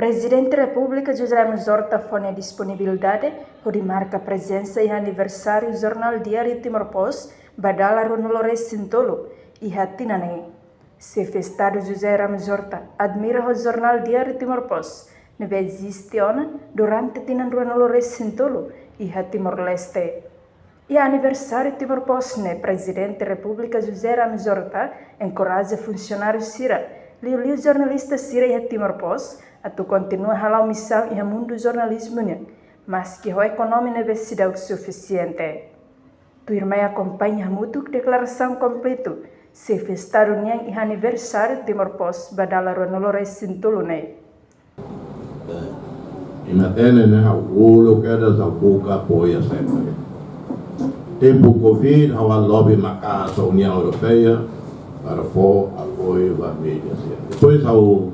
Presidente da República José Ramos Horta foi a disponibilidade de marca presença e aniversário do Jornal Diário Timor-Poste, Badala Ronolores Sintolo e Hatinane. Se festado José Ramos Horta admira o Jornal Diário Timor-Poste, neve existe durante Tinan Ronolores Sintolo e Timor-Leste. E aniversário Timor-Poste, né, Presidente da República José Ramos Horta encoraja funcionários Sira, liu jornalista Sira e Timor-Poste, a tu continua a halau missão e a mundo do jornalismo, mas que o econômico não é o suficiente. Tu irmã acompanha muito declaração completa, se festar união e aniversário Timor-Poste, Badala Ronolores Sintolo, né? E matene, né, o lugar da boca apoia sempre. Tempo Covid, a lobby macas da União Europeia para for apoio da mídia. Depois ao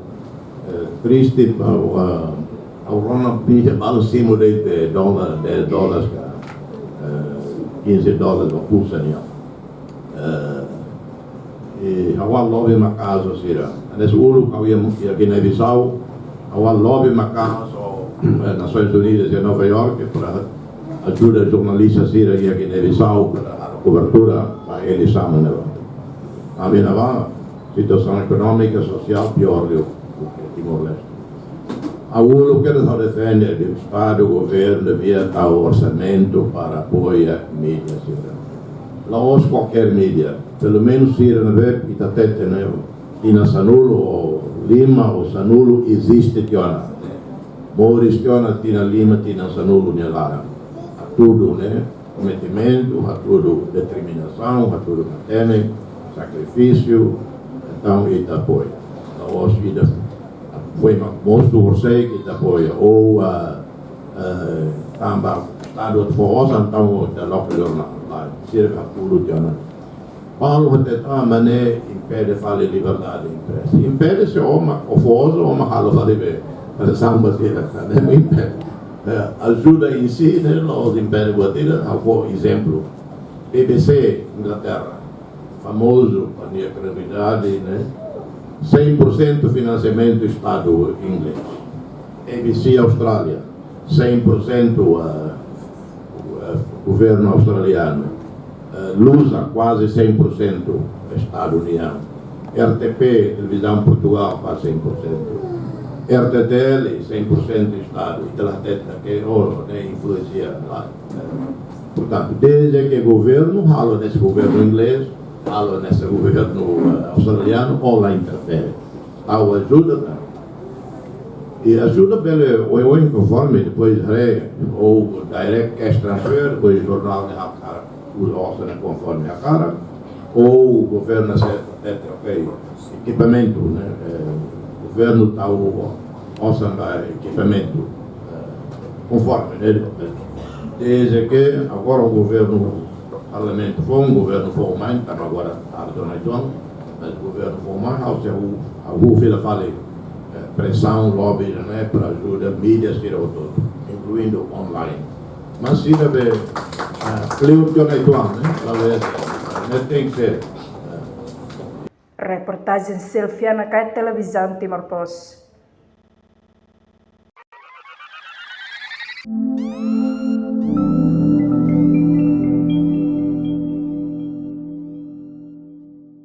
triste ao Ronald Pinto ao cimo de dólar, $10, $15 o curso niya. E ao lobby macas sira. Anes ulo kau ia Guiné-Bissau, ao lobby macas Nações Unidas em Nova York para ajuda jornalistas sira e Guiné-Bissau para a cobertura para eles sabe. A minha situação econômica social pior do que Timor-Leste. A UNO quer defender o Estado, o governo, via o orçamento para apoiar a mídia. Lá hoje qualquer mídia, pelo menos se na web e está tendo na Sanulo ou Lima ou Sanulo existe tiona. Moris tiona tina Lima tina Sanulo nelara. A tudo, né? Cometimento, a tudo determinação, a tudo matene, sacrifício, então ele apoia. Lá hoje foi mosto você que apoia ou também Estado de Força, então da local jornal lá, cerca tudo tiona. Paulo até mané impede falar liberdade de imprensa. Impede se uma Força ou uma halo fazer bem. Para samba sira, não impede. Ajuda em si, né? Nós impede bater. Por exemplo, BBC Inglaterra, famoso para minha credibilidade, né? 100% financiamento do Estado inglês. ABC Austrália, 100% governo australiano. Lusa, quase 100% Estado União. RTP, Televisão Portugal, quase 100%. RTTL, 100% Estado. E Telateta, que influencia lá. Portanto, desde que o governo, falo nesse governo inglês, falo nesse governo australiano, ou lá interfere. Ao ajuda, e ajuda pelo conforme depois ou direct cash transfer, depois o jornal de cara, usa orçamento conforme a cara, ou o governo ok, equipamento, né? O governo está o orçamento equipamento conforme, né? Desde que agora o governo, o parlamento foi um governo formal, estamos agora a donação, mas o governo formal, ao filho fala pressão, lobby, né, para ajuda, mídias, incluindo online. Mas se deve, cliente donação, né, tem que ser. Reportagem Silvia na Televisão Timor-Poste.